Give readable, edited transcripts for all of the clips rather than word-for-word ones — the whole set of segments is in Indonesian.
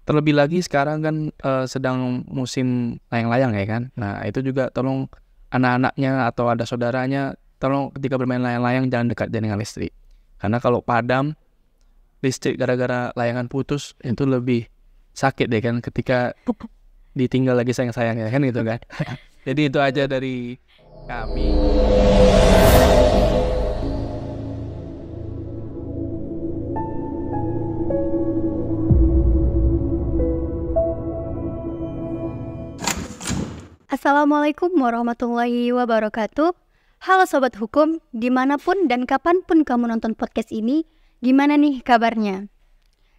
Terlebih lagi sekarang kan sedang musim layang-layang ya kan. Nah itu juga tolong anak-anaknya atau ada saudaranya, tolong ketika bermain layang-layang jangan dekat dengan listrik. Karena kalau padam listrik gara-gara layangan putus itu lebih sakit deh kan ketika ditinggal lagi sayang-sayangnya kan gitu kan. Jadi itu aja dari kami. Assalamualaikum warahmatullahi wabarakatuh. Halo Sobat Hukum, dimanapun dan kapanpun kamu nonton podcast ini, gimana nih kabarnya?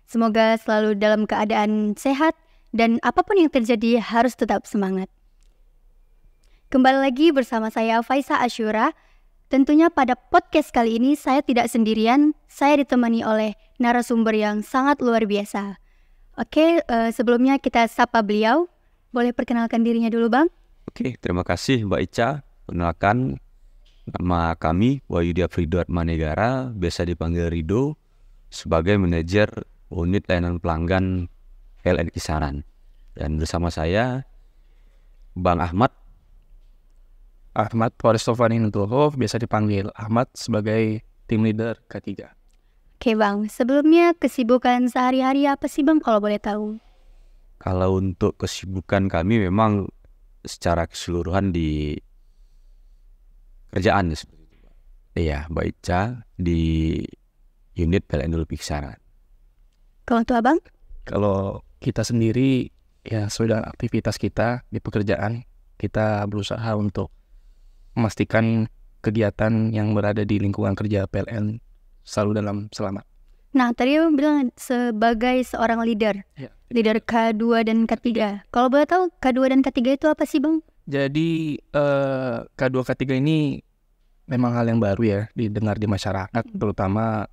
Semoga selalu dalam keadaan sehat dan apapun yang terjadi harus tetap semangat. Kembali lagi bersama saya Faisa Asyura. Tentunya pada podcast kali ini saya tidak sendirian, saya ditemani oleh narasumber yang sangat luar biasa. Oke, sebelumnya kita sapa beliau. Boleh perkenalkan dirinya dulu, Bang? Oke, terima kasih Mbak Ica. Perkenalkan, nama kami Wahyudi Afrido Atmanegara, biasa dipanggil Rido, sebagai manajer unit layanan pelanggan PLN Kisaran. Dan bersama saya Bang Ahmad Forestofani Nugroho, biasa dipanggil Ahmad, sebagai tim leader K3. Oke Bang, sebelumnya kesibukan sehari-hari apa sih Bang kalau boleh tahu? Kalau untuk kesibukan kami memang secara keseluruhan di kerjaan seperti itu. Iya, Mbak Ica di unit PLN Dulu Kisaran. Kalau untuk Abang? Kalau kita sendiri ya sudah aktivitas kita di pekerjaan, kita berusaha untuk memastikan kegiatan yang berada di lingkungan kerja PLN selalu dalam selamat. Nah, tadi Abang bilang sebagai seorang leader, leader K2 dan K3. Kalau boleh tahu K2 dan K3 itu apa sih Bang? Jadi K2 K3 ini memang hal yang baru ya didengar di masyarakat, terutama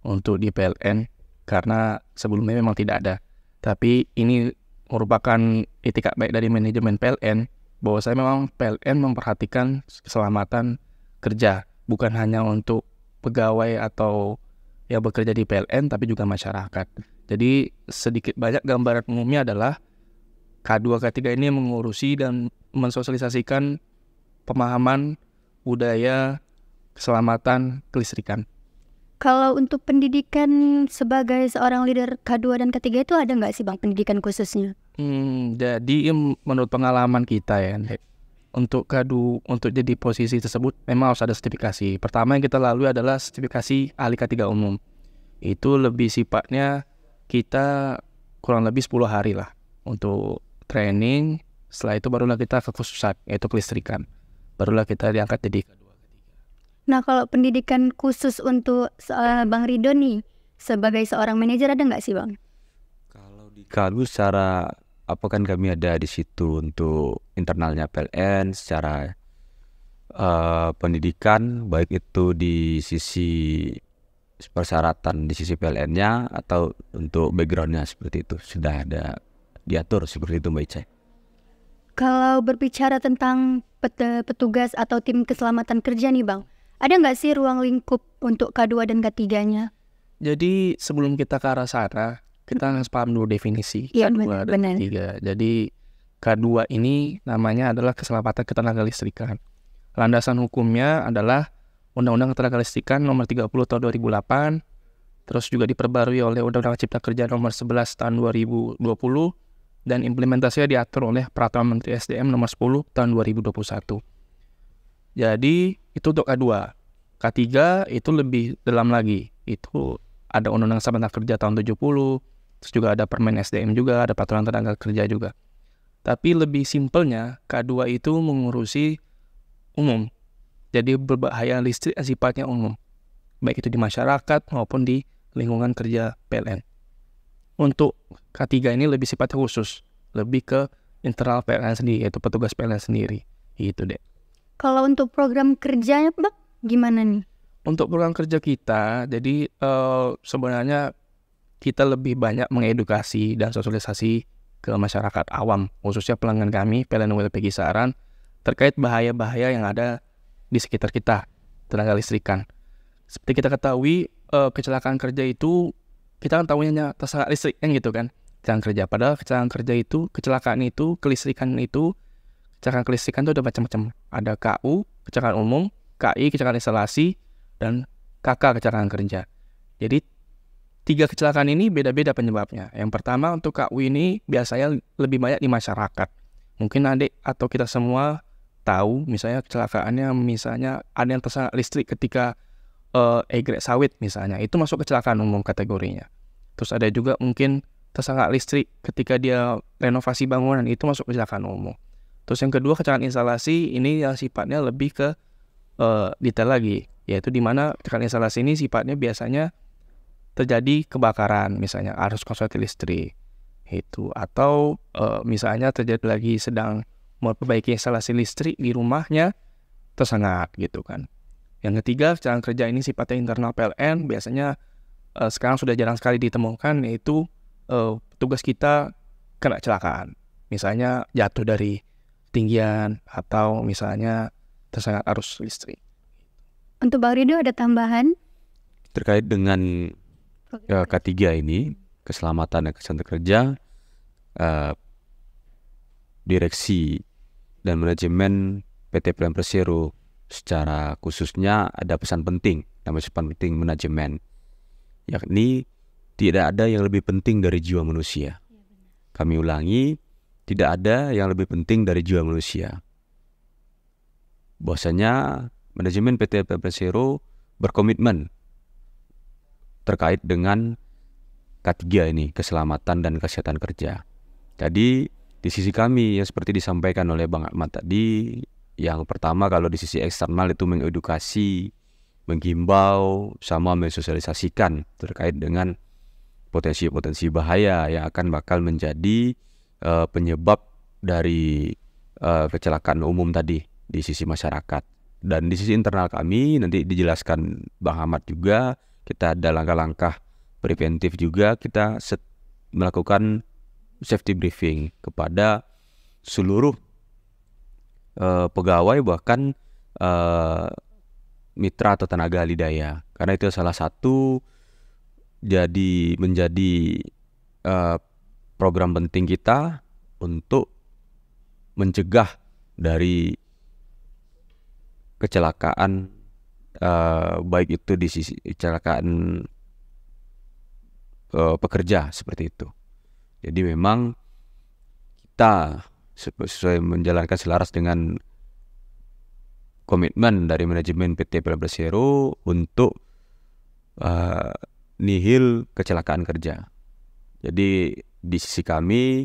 untuk di PLN, karena sebelumnya memang tidak ada. Tapi ini merupakan itikat baik dari manajemen PLN, bahwa saya memang PLN memperhatikan keselamatan kerja, bukan hanya untuk pegawai atau yang bekerja di PLN, tapi juga masyarakat. Jadi sedikit banyak gambaran umumnya adalah K2 K3 ini mengurusi dan mensosialisasikan pemahaman budaya keselamatan kelistrikan. Kalau untuk pendidikan sebagai seorang leader K2 dan K3 itu ada nggak sih Bang pendidikan khususnya? Jadi menurut pengalaman kita ya, untuk K2, untuk jadi posisi tersebut memang harus ada sertifikasi. Pertama yang kita lalui adalah sertifikasi ahli K3 umum. Itu lebih sifatnya kita kurang lebih 10 hari lah untuk training. Setelah itu barulah kita ke khususan, yaitu kelistrikan. Barulah kita diangkat jadi K2 K3. Nah, kalau pendidikan khusus untuk Bang Rido nih sebagai seorang manajer ada nggak sih Bang? Kalau di K2 secara apa kan kami ada di situ untuk internalnya PLN secara pendidikan, baik itu di sisi persyaratan di sisi PLN-nya atau untuk background-nya seperti itu sudah ada diatur seperti itu Mbak Ica. Kalau berbicara tentang petugas atau tim keselamatan kerja nih Bang, ada nggak sih ruang lingkup untuk K2 dan K3-nya? Jadi sebelum kita ke arah sana, kita harus paham dulu definisi K2 dan K3. Jadi K2 ini namanya adalah keselamatan ketenaga listrikan. Landasan hukumnya adalah Undang-Undang Ketenaga Listrikan Nomor 30 Tahun 2008, terus juga diperbarui oleh Undang-Undang Cipta Kerja Nomor 11 Tahun 2020, dan implementasinya diatur oleh Peraturan Menteri SDM Nomor 10 Tahun 2021. Jadi itu untuk K2. K3 itu lebih dalam lagi. Itu ada Undang-Undang Cipta Kerja tahun 70, terus juga ada Permen SDM juga, ada Peraturan Tenaga Kerja juga. Tapi lebih simpelnya, K2 itu mengurusi umum. Jadi berbahaya listrik sifatnya umum, baik itu di masyarakat maupun di lingkungan kerja PLN. Untuk K3 ini lebih sifatnya khusus, lebih ke internal PLN sendiri, yaitu petugas PLN sendiri. Gitu deh. Kalau untuk program kerjanya Bang, gimana nih? Untuk program kerja kita, jadi sebenarnya kita lebih banyak mengedukasi dan sosialisasi ke masyarakat awam, khususnya pelanggan kami, PLN WLP Kisaran, terkait bahaya-bahaya yang ada di sekitar kita, tenaga listrikan. Seperti kita ketahui, kecelakaan kerja itu, kita kan tahunya terserah listrik kan gitu kan. kecelakaan kerja. Padahal kecelakaan kelistrikan itu udah macam-macam. Ada KU, kecelakaan umum, KI, kecelakaan instalasi, dan KK, kecelakaan kerja. Jadi 3 kecelakaan ini beda-beda penyebabnya. Yang pertama untuk KU ini biasanya lebih banyak di masyarakat. Mungkin adik atau kita semua tahu misalnya kecelakaannya, misalnya ada yang tersengat listrik ketika egrek sawit misalnya, itu masuk kecelakaan umum kategorinya. Terus ada juga mungkin tersengat listrik ketika dia renovasi bangunan, itu masuk kecelakaan umum. Terus yang kedua kecelakaan instalasi, ini yang sifatnya lebih ke detail lagi, yaitu di mana kecelakaan instalasi ini sifatnya biasanya terjadi kebakaran, misalnya arus konsleting listrik itu, atau misalnya terjadi lagi sedang memperbaiki instalasi listrik di rumahnya tersengat gitu kan. Yang ketiga, kecelakaan kerja ini sifatnya internal PLN, biasanya sekarang sudah jarang sekali ditemukan, yaitu tugas kita kena kecelakaan, misalnya jatuh dari ketinggian atau misalnya tersengat arus listrik. Untuk Bang Rido ada tambahan? Terkait dengan K3 ini, keselamatan dan kesehatan kerja, direksi dan manajemen PT PLN Persero secara khususnya ada pesan penting, namanya pesan penting manajemen, yakni tidak ada yang lebih penting dari jiwa manusia. Kami ulangi, tidak ada yang lebih penting dari jiwa manusia. Bahwasanya manajemen PT PLN Persero berkomitmen terkait dengan K3 ini, keselamatan dan kesehatan kerja. Jadi di sisi kami yang seperti disampaikan oleh Bang Ahmad tadi, yang pertama kalau di sisi eksternal itu mengedukasi, menghimbau, sama mensosialisasikan terkait dengan potensi-potensi bahaya yang akan bakal menjadi penyebab dari kecelakaan umum tadi di sisi masyarakat. Dan di sisi internal kami nanti dijelaskan Bang Ahmad juga, kita ada langkah-langkah preventif juga, kita melakukan safety briefing kepada seluruh pegawai, bahkan mitra atau tenaga ahli daya, karena itu salah satu menjadi program penting kita untuk mencegah dari kecelakaan, baik itu di sisi kecelakaan pekerja seperti itu. Jadi memang kita sesuai menjalankan selaras dengan komitmen dari manajemen PT PLN Persero untuk nihil kecelakaan kerja. Jadi di sisi kami,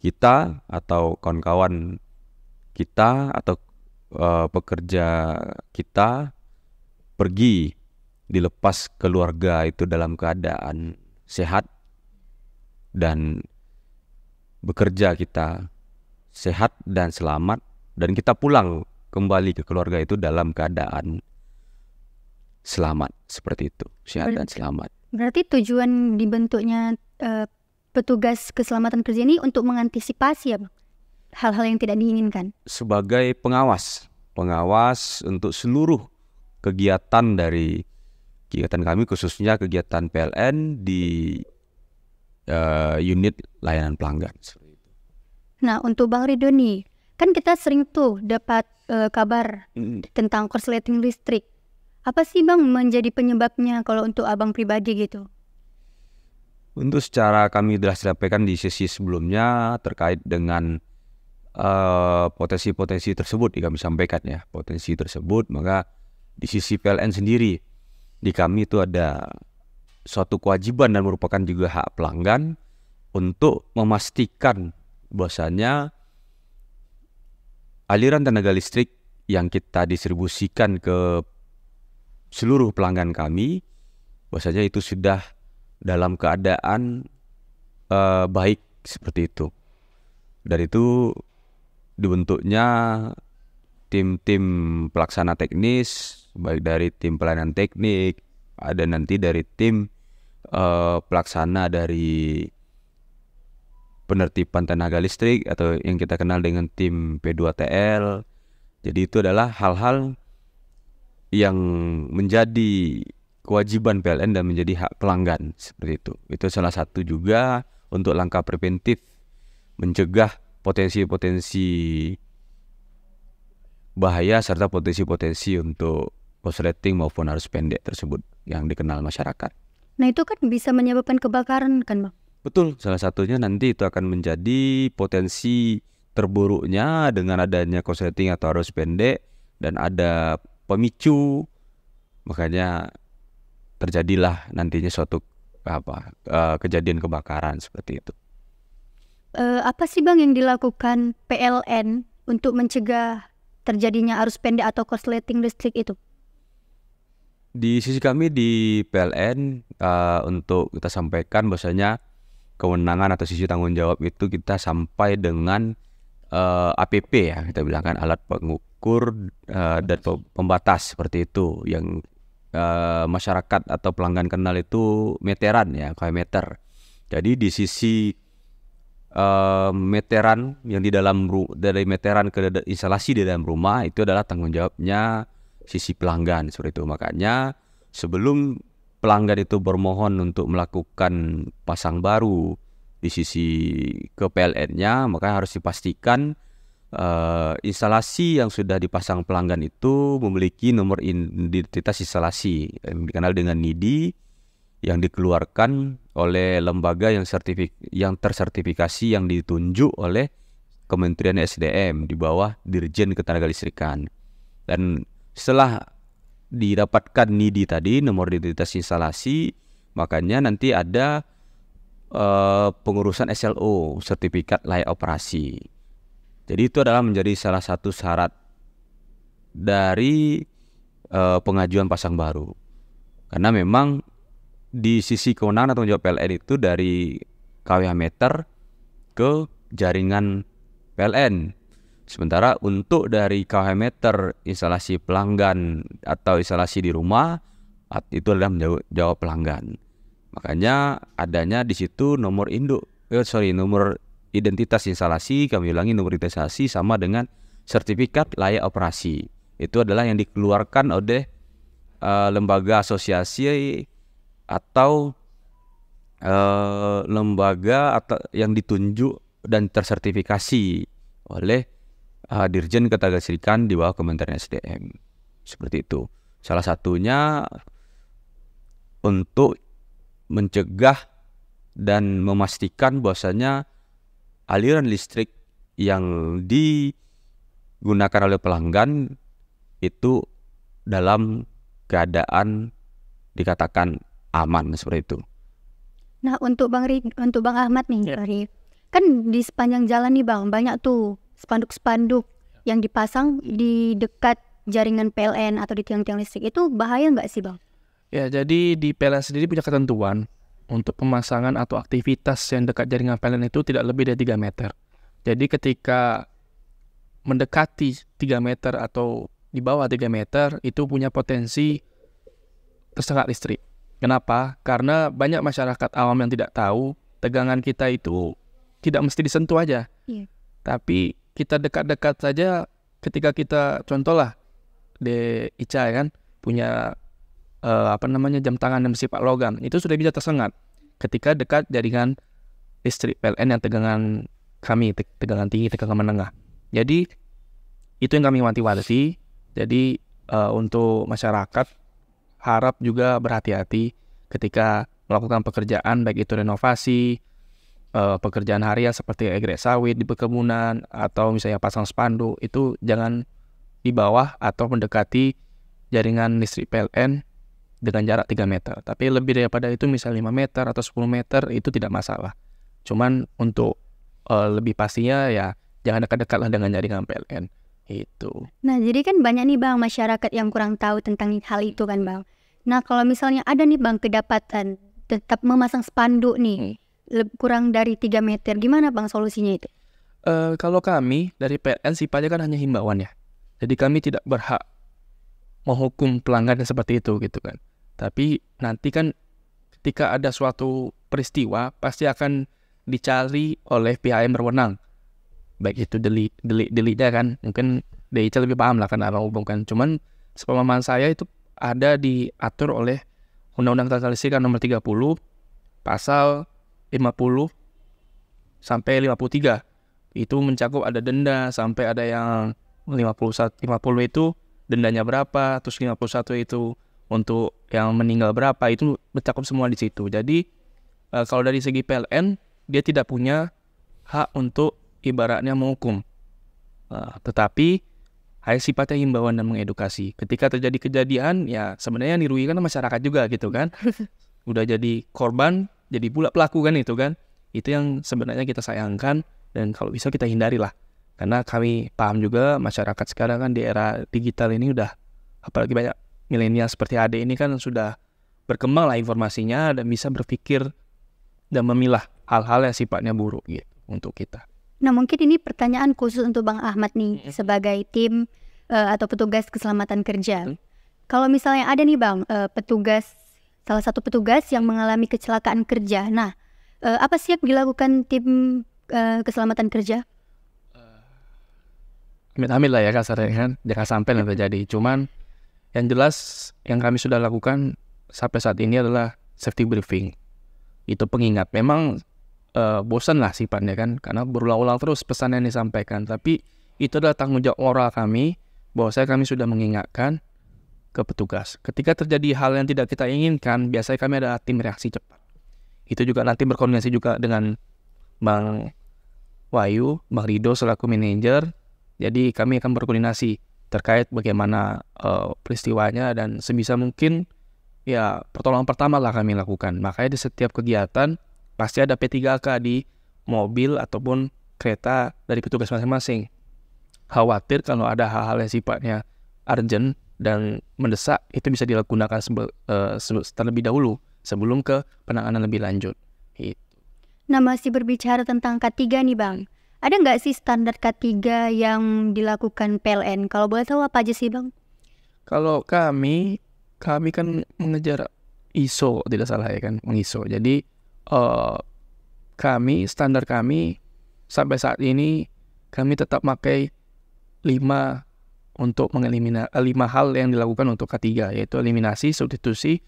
kita atau kawan-kawan kita atau pekerja kita pergi dilepas keluarga itu dalam keadaan sehat, dan bekerja kita sehat dan selamat, dan kita pulang kembali ke keluarga itu dalam keadaan selamat, seperti itu, sehat dan selamat. Berarti tujuan dibentuknya petugas keselamatan kerja ini untuk mengantisipasi ya, Bang, hal-hal yang tidak diinginkan. Sebagai pengawas untuk seluruh kegiatan dari kegiatan kami, khususnya kegiatan PLN di unit layanan pelanggan. Nah, untuk Bang Rido nih, kan kita sering tuh dapat kabar tentang korsleting listrik. Apa sih Bang menjadi penyebabnya kalau untuk Abang pribadi gitu? Untuk secara kami telah sampaikan di sesi sebelumnya terkait dengan potensi-potensi tersebut, kami sampaikan ya, potensi tersebut, maka di sisi PLN sendiri, di kami itu ada suatu kewajiban dan merupakan juga hak pelanggan untuk memastikan bahwasanya aliran tenaga listrik yang kita distribusikan ke seluruh pelanggan kami, bahwasanya itu sudah dalam keadaan baik, seperti itu. Dan itu dibentuknya tim-tim pelaksana teknis, baik dari tim pelayanan teknik, ada nanti dari tim pelaksana dari penertiban tenaga listrik atau yang kita kenal dengan tim P2TL. Jadi itu adalah hal-hal yang menjadi kewajiban PLN dan menjadi hak pelanggan seperti itu. Itu salah satu juga untuk langkah preventif mencegah potensi-potensi bahaya serta potensi-potensi untuk korsleting maupun arus pendek tersebut yang dikenal masyarakat. Nah itu kan bisa menyebabkan kebakaran kan Bang? Betul, salah satunya nanti itu akan menjadi potensi terburuknya dengan adanya korsleting atau arus pendek dan ada pemicu, makanya terjadilah nantinya suatu kejadian kebakaran seperti itu. Apa sih Bang yang dilakukan PLN untuk mencegah terjadinya arus pendek atau korsleting listrik itu? Di sisi kami di PLN untuk kita sampaikan bahwasanya kewenangan atau sisi tanggung jawab itu kita sampai dengan APP ya, kita bilangkan alat pengukur dan pembatas seperti itu yang masyarakat atau pelanggan kenal itu meteran ya, kayak meter. Jadi di sisi meteran yang di dalam dari meteran ke instalasi di dalam rumah itu adalah tanggung jawabnya sisi pelanggan seperti itu. Makanya sebelum pelanggan itu bermohon untuk melakukan pasang baru di sisi ke PLN-nya, maka harus dipastikan instalasi yang sudah dipasang pelanggan itu memiliki nomor identitas instalasi yang dikenal dengan NIDI yang dikeluarkan oleh lembaga yang tersertifikasi yang ditunjuk oleh Kementerian SDM di bawah Dirjen Ketenagalistrikan. Dan setelah didapatkan NIDI tadi, nomor identitas instalasi, makanya nanti ada pengurusan SLO, sertifikat layak operasi. Jadi itu adalah menjadi salah satu syarat dari pengajuan pasang baru. Karena memang di sisi kewenangan atau tanggung jawab PLN itu dari KWH meter ke jaringan PLN. Sementara untuk dari KWH meter instalasi pelanggan atau instalasi di rumah itu adalah menjawab pelanggan. Makanya adanya di situ nomor nomor identitas instalasi, kami ulangi nomor identitas instalasi sama dengan sertifikat layak operasi. Itu adalah yang dikeluarkan oleh lembaga asosiasi atau lembaga atau yang ditunjuk dan tersertifikasi oleh Dirjen Ketenagalistrikan di bawah Kementerian SDM. Seperti itu. Salah satunya untuk mencegah dan memastikan bahwasanya aliran listrik yang digunakan oleh pelanggan itu dalam keadaan dikatakan aman seperti itu. Nah untuk Bang Ahmad nih, kan di sepanjang jalan nih Bang banyak tuh spanduk-spanduk yang dipasang di dekat jaringan PLN atau di tiang-tiang listrik. Itu bahaya nggak sih Bang? Ya, jadi di PLN sendiri punya ketentuan untuk pemasangan atau aktivitas yang dekat jaringan PLN itu tidak lebih dari 3 meter. Jadi ketika mendekati 3 meter atau di bawah 3 meter itu punya potensi tersengat listrik. Kenapa? Karena banyak masyarakat awam yang tidak tahu tegangan kita itu tidak mesti disentuh aja. Tapi kita dekat-dekat saja ketika kita contohlah di Ica kan punya jam tangan yang bersifat logam itu sudah bisa tersengat ketika dekat jaringan listrik PLN yang tegangan kami tegangan tinggi, tegangan menengah. Jadi itu yang kami wanti-wanti. Jadi untuk masyarakat harap juga berhati-hati ketika melakukan pekerjaan baik itu renovasi, pekerjaan harian seperti egrek sawit di perkebunan atau misalnya pasang spanduk itu jangan di bawah atau mendekati jaringan listrik PLN dengan jarak 3 meter. Tapi lebih daripada itu misalnya 5 meter atau 10 meter itu tidak masalah. Cuman untuk lebih pastinya ya jangan dekat-dekat lah dengan jaringan PLN itu. Nah jadi kan banyak nih Bang masyarakat yang kurang tahu tentang hal itu kan Bang. Nah kalau misalnya ada nih Bang kedapatan tetap memasang spanduk nih kurang dari 3 meter, gimana Bang solusinya itu? Kalau kami dari PLN sifatnya kan hanya himbauan ya. Jadi kami tidak berhak menghukum pelanggan seperti itu gitu kan. Tapi nanti kan ketika ada suatu peristiwa pasti akan dicari oleh pihak yang berwenang. Baik itu deliknya kan. Mungkin DIC lebih paham lah kan arah umum kan. Cuman sepemahaman saya itu ada diatur oleh Undang-Undang Ketenaga Listrikan nomor 30 pasal 50 sampai 53. Itu mencakup ada denda sampai ada yang 50 itu dendanya berapa, terus 51 itu untuk yang meninggal berapa, itu mencakup semua di situ. Jadi kalau dari segi PLN dia tidak punya hak untuk ibaratnya menghukum. Tetapi hanya sifatnya himbauan dan mengedukasi. Ketika terjadi kejadian, ya sebenarnya yang dirugikan masyarakat juga gitu kan. Udah jadi korban, jadi pula pelaku kan itu kan. Itu yang sebenarnya kita sayangkan dan kalau bisa kita hindari lah. Karena kami paham juga masyarakat sekarang kan di era digital ini udah, apalagi banyak milenial seperti Ade ini kan sudah berkembang lah informasinya dan bisa berpikir dan memilah hal-hal yang sifatnya buruk gitu untuk kita. Nah, mungkin ini pertanyaan khusus untuk Bang Ahmad nih sebagai tim atau petugas keselamatan kerja. Kalau misalnya ada nih Bang, salah satu petugas yang mengalami kecelakaan kerja. Nah, apa sih yang dilakukan tim keselamatan kerja? Amit-amit lah ya kasarnya kan, jangan sampai yang terjadi. Cuman yang jelas yang kami sudah lakukan sampai saat ini adalah safety briefing. Itu pengingat. Memang bosan lah sifatnya kan, karena berulang-ulang terus pesan yang disampaikan. Tapi itu adalah tanggung jawab moral kami, bahwa kami sudah mengingatkan ke petugas. Ketika terjadi hal yang tidak kita inginkan, biasanya kami ada tim reaksi cepat. Itu juga nanti berkoordinasi juga dengan Bang Wahyu, Bang Rido selaku manajer. Jadi kami akan berkoordinasi terkait bagaimana peristiwanya dan sebisa mungkin ya pertolongan pertama lah kami lakukan. Makanya di setiap kegiatan pasti ada P3K di mobil ataupun kereta dari petugas masing-masing. Khawatir kalau ada hal-hal yang sifatnya urgent dan mendesak, itu bisa digunakan terlebih dahulu sebelum ke penanganan lebih lanjut. Nah, masih berbicara tentang K3 nih Bang. Ada nggak sih standar K3 yang dilakukan PLN? Kalau boleh tahu apa aja sih Bang? Kalau kami kan mengejar ISO, tidak salah ya kan, ISO. Jadi standar kami sampai saat ini kami tetap pakai 5 hal yang dilakukan untuk K3, yaitu eliminasi, substitusi,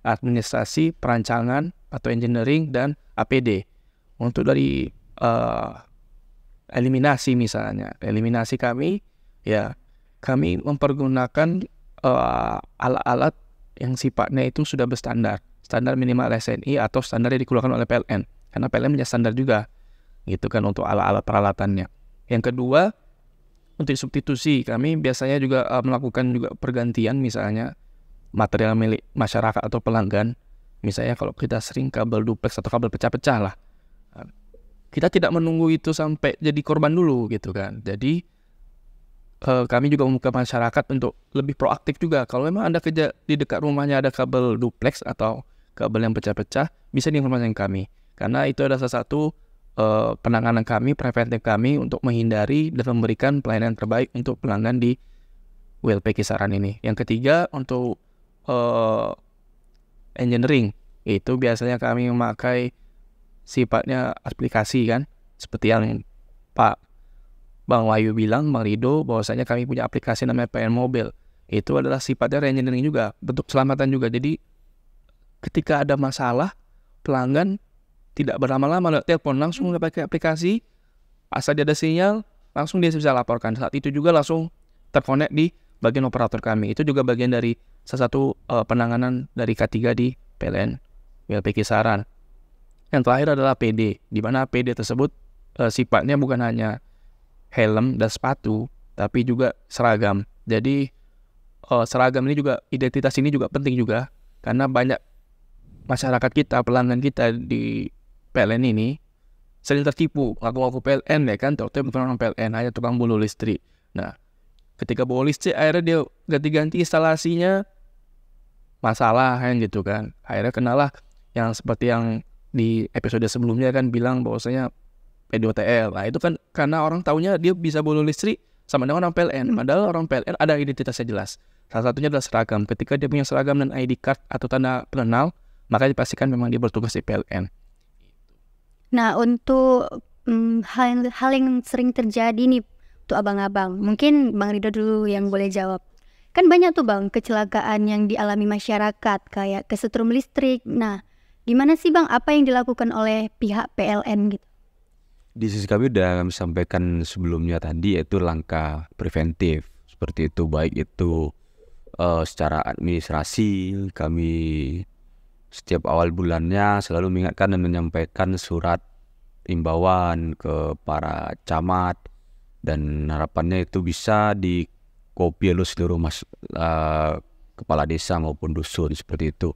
administrasi, perancangan atau engineering, dan APD. Untuk dari eliminasi misalnya, eliminasi kami mempergunakan alat-alat yang sifatnya itu sudah berstandar, standar minimal SNI atau standar yang dikeluarkan oleh PLN, karena PLN punya standar juga gitu kan untuk alat-alat peralatannya. Yang kedua, untuk substitusi kami biasanya juga melakukan juga pergantian, misalnya material milik masyarakat atau pelanggan. Misalnya kalau kita sering kabel duplex atau kabel pecah-pecah lah, kita tidak menunggu itu sampai jadi korban dulu gitu kan. Jadi kami juga membuka masyarakat untuk lebih proaktif juga. Kalau memang ada di dekat rumahnya ada kabel duplex atau kabel yang pecah-pecah, bisa diinformasikan kami. Karena itu adalah salah satu penanganan kami, preventif kami untuk menghindari dan memberikan pelayanan terbaik untuk pelanggan di WLP Kisaran ini. Yang ketiga, untuk engineering, itu biasanya kami memakai sifatnya aplikasi kan, seperti yang Pak Bang Wahyu bilang, Bang Rido, bahwasanya kami punya aplikasi namanya PN Mobil. Itu adalah sifatnya engineering juga, bentuk keselamatan juga. Jadi ketika ada masalah, pelanggan tidak berlama-lama telepon, langsung pakai aplikasi, asal dia ada sinyal, langsung dia bisa laporkan. Saat itu juga langsung terkonek di bagian operator kami. Itu juga bagian dari salah satu penanganan dari K3 di PLN WLP Kisaran. Yang terakhir adalah PD, di mana PD tersebut sifatnya bukan hanya helm dan sepatu, tapi juga seragam. Jadi seragam ini juga, identitas ini juga penting juga, karena banyak masyarakat kita, pelanggan kita di PLN ini sering tertipu, ngaku-ngaku PLN ya kan, ternyata bukan orang PLN, hanya tukang bolu listrik. Nah, ketika bolu listrik akhirnya dia ganti-ganti instalasinya, masalah kan gitu kan. Akhirnya kenalah yang seperti yang di episode sebelumnya kan bilang bahwasanya PDOTL. Nah, itu kan karena orang taunya dia bisa bolu listrik sama dengan orang PLN. Padahal orang PLN ada identitasnya jelas. Salah satunya adalah seragam. Ketika dia punya seragam dan ID card atau tanda pengenal, maka dipastikan memang dia bertugas di PLN. Nah, untuk hal yang sering terjadi nih untuk abang-abang, mungkin Bang Rido dulu yang boleh jawab. Kan banyak tuh Bang kecelakaan yang dialami masyarakat kayak kesetrum listrik. Nah, gimana sih Bang apa yang dilakukan oleh pihak PLN gitu? Di sisi kami udah kami sampaikan sebelumnya tadi, yaitu langkah preventif seperti itu, baik itu secara administrasi. Kami setiap awal bulannya selalu mengingatkan dan menyampaikan surat imbauan ke para camat, dan harapannya itu bisa dikopi oleh seluruh kepala desa maupun dusun seperti itu.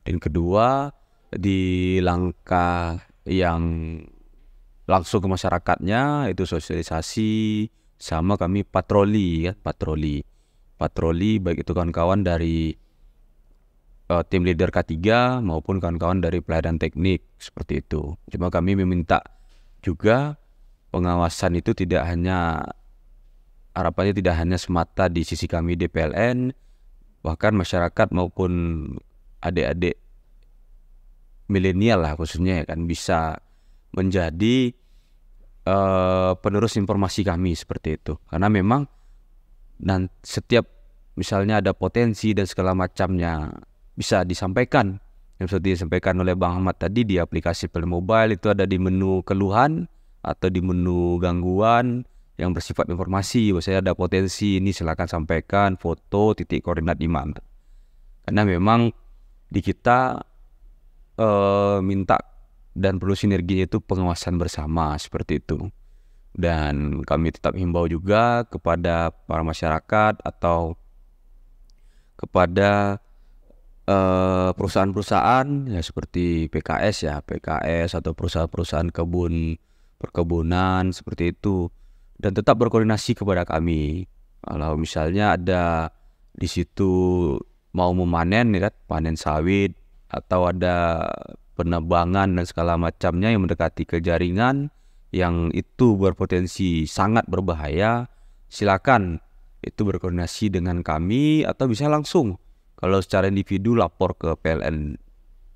Dan kedua, di langkah yang langsung ke masyarakatnya itu sosialisasi, sama kami patroli baik itu kawan-kawan dari tim leader K3 maupun kawan-kawan dari pelayanan teknik seperti itu. Cuma kami meminta juga pengawasan itu harapannya tidak hanya semata di sisi kami di PLN, bahkan masyarakat maupun adik-adik milenial lah khususnya ya kan, bisa menjadi penerus informasi kami seperti itu. Karena memang setiap misalnya ada potensi dan segala macamnya bisa disampaikan. Yang seperti disampaikan oleh Bang Ahmad tadi, di aplikasi PLN Mobile itu ada di menu keluhan atau di menu gangguan yang bersifat informasi. Bahwasanya ada potensi ini, silakan sampaikan foto, titik koordinat di mana. Karena memang di kita minta dan perlu sinerginya itu pengawasan bersama seperti itu. Dan kami tetap himbau juga kepada para masyarakat atau kepada perusahaan-perusahaan ya seperti PKS atau perusahaan-perusahaan perkebunan seperti itu, dan tetap berkoordinasi kepada kami. Kalau misalnya ada di situ mau memanen ya kan, panen sawit atau ada penebangan dan segala macamnya yang mendekati ke jaringan yang itu berpotensi sangat berbahaya, silakan itu berkoordinasi dengan kami atau bisa langsung kalau secara individu lapor ke PLN,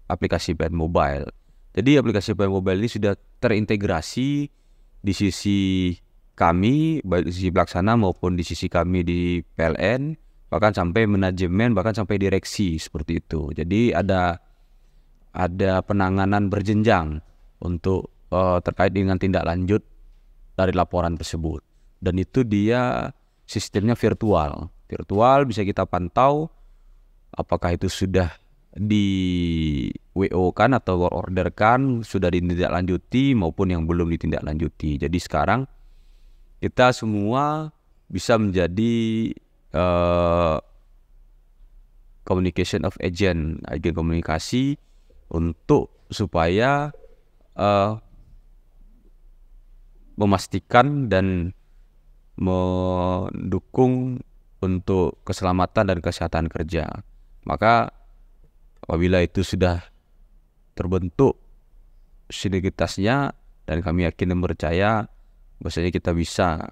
aplikasi PLN Mobile. Jadi aplikasi PLN Mobile ini sudah terintegrasi di sisi kami, baik di sisi pelaksana maupun di sisi kami di PLN, bahkan sampai manajemen, bahkan sampai direksi seperti itu. Jadi ada penanganan berjenjang untuk terkait dengan tindak lanjut dari laporan tersebut. Dan itu dia sistemnya virtual bisa kita pantau apakah itu sudah di WO kan atau order kan, sudah ditindaklanjuti maupun yang belum ditindaklanjuti. Jadi sekarang kita semua bisa menjadi communication of agent komunikasi untuk supaya memastikan dan mendukung untuk keselamatan dan kesehatan kerja. Maka apabila itu sudah terbentuk sinergitasnya, dan kami yakin dan percaya bahwasanya kita bisa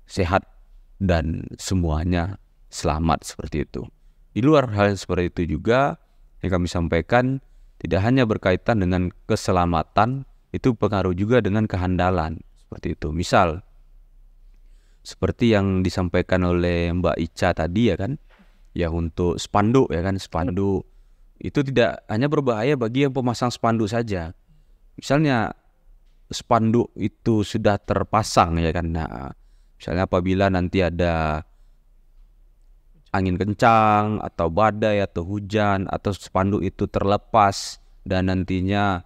sehat dan semuanya selamat seperti itu. Di luar hal seperti itu juga yang kami sampaikan tidak hanya berkaitan dengan keselamatan, itu pengaruh juga dengan kehandalan seperti itu. Misal seperti yang disampaikan oleh Mbak Ica tadi ya kan, ya untuk spanduk ya kan, spanduk itu tidak hanya berbahaya bagi yang pemasang spanduk saja. Misalnya spanduk itu sudah terpasang ya kan, nah misalnya apabila nanti ada angin kencang atau badai atau hujan atau spanduk itu terlepas dan nantinya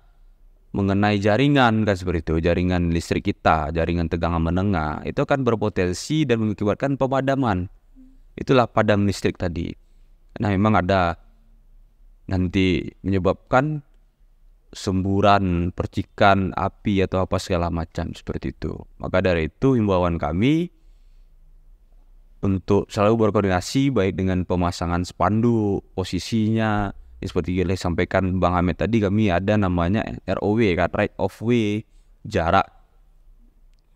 mengenai jaringan kan seperti itu, jaringan listrik kita, jaringan tegangan menengah, itu akan berpotensi dan mengakibatkan pemadaman. Itulah padam listrik tadi. Nah memang ada nanti menyebabkan semburan, percikan api atau apa segala macam seperti itu. Maka dari itu himbauan kami untuk selalu berkoordinasi baik dengan pemasangan spanduk, posisinya seperti yang disampaikan Bang Ahmed tadi, kami ada namanya ROW kan, right of way, jarak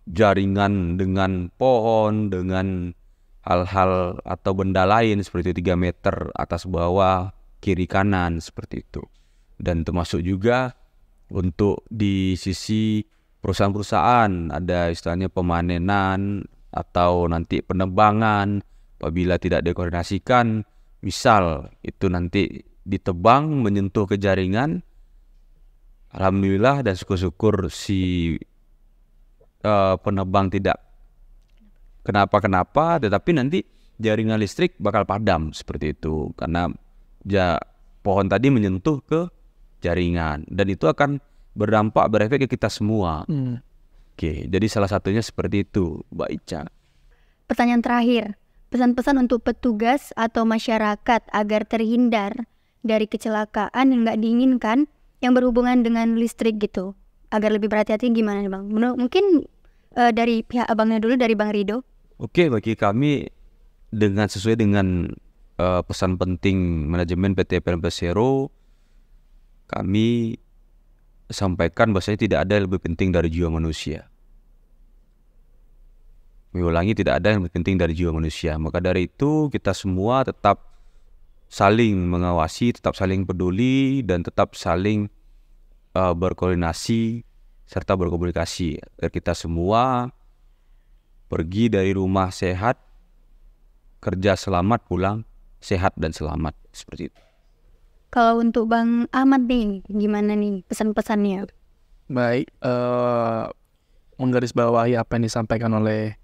jaringan dengan pohon, dengan hal-hal atau benda lain seperti itu 3 meter atas bawah, kiri kanan seperti itu. Dan termasuk juga untuk di sisi perusahaan-perusahaan ada istilahnya pemanenan atau nanti penebangan, Apabila tidak dikoordinasikan, misal itu nanti ditebang menyentuh ke jaringan, alhamdulillah dan syukur-syukur si penebang tidak kenapa-kenapa, tetapi nanti jaringan listrik bakal padam seperti itu karena pohon tadi menyentuh ke jaringan, dan itu akan berefek ke kita semua. Oke, jadi salah satunya seperti itu, Mbak Ica. Pertanyaan terakhir, pesan-pesan untuk petugas atau masyarakat agar terhindar dari kecelakaan yang nggak diinginkan yang berhubungan dengan listrik gitu, agar lebih berhati-hati gimana nih Bang? Mungkin dari pihak abangnya dulu, dari Bang Rido. Oke, bagi kami sesuai dengan pesan penting manajemen PT PLN Persero, kami sampaikan bahwasanya tidak ada yang lebih penting dari jiwa manusia. Mengulangi, tidak ada yang lebih penting dari jiwa manusia. Maka dari itu kita semua tetap saling mengawasi, tetap saling peduli, dan tetap saling berkoordinasi serta berkomunikasi agar kita semua pergi dari rumah sehat, kerja selamat, pulang sehat dan selamat, seperti itu. Kalau untuk Bang Ahmad nih, gimana nih pesan-pesannya? Baik, menggarisbawahi apa yang disampaikan oleh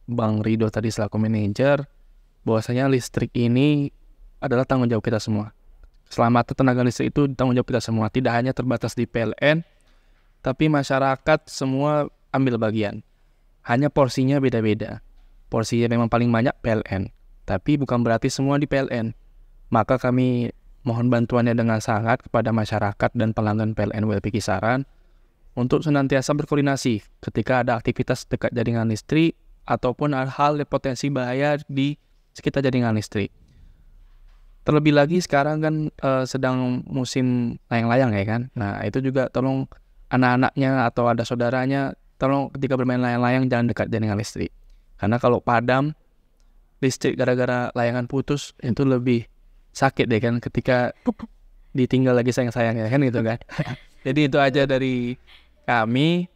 Bang Rido tadi selaku manajer, bahwasanya listrik ini adalah tanggung jawab kita semua. Keselamatan tenaga listrik itu tanggung jawab kita semua, tidak hanya terbatas di PLN, tapi masyarakat semua ambil bagian. Hanya porsinya beda-beda. Porsinya memang paling banyak PLN, tapi bukan berarti semua di PLN. Maka kami mohon bantuannya dengan sangat kepada masyarakat dan pelanggan PLN WLP Kisaran untuk senantiasa berkoordinasi ketika ada aktivitas dekat jaringan listrik ataupun hal-hal potensi bahaya di sekitar jaringan listrik. Terlebih lagi sekarang kan sedang musim layang-layang ya kan. Nah itu juga tolong anak-anaknya atau ada saudaranya, tolong ketika bermain layang-layang jangan dekat jaringan listrik. Karena kalau padam listrik gara-gara layangan putus itu lebih sakit deh kan ketika ditinggal lagi sayang-sayangnya kan gitu kan. Jadi itu aja dari kami.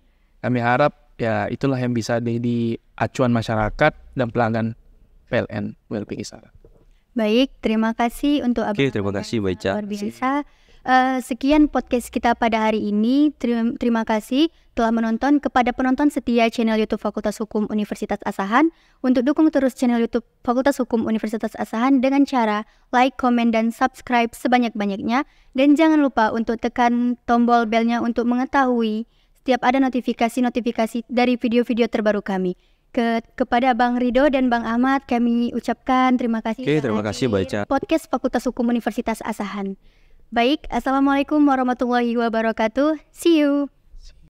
Kami harap ya itulah yang bisa di acuan masyarakat dan pelanggan PLN WLP Kisaran. Baik, terima kasih untuk terima kasih Mbak Ica. Luar biasa. Sekian podcast kita pada hari ini. Terima kasih telah menonton. Kepada penonton setia channel YouTube Fakultas Hukum Universitas Asahan, untuk dukung terus channel YouTube Fakultas Hukum Universitas Asahan dengan cara like, komen, dan subscribe sebanyak-banyaknya. Dan jangan lupa untuk tekan tombol belnya untuk mengetahui setiap ada notifikasi-notifikasi dari video-video terbaru kami. Kepada Bang Rido dan Bang Ahmad kami ucapkan terima kasih. Terima kasih Mbak Ica. Podcast Fakultas Hukum Universitas Asahan. Baik, Assalamualaikum warahmatullahi wabarakatuh. See you.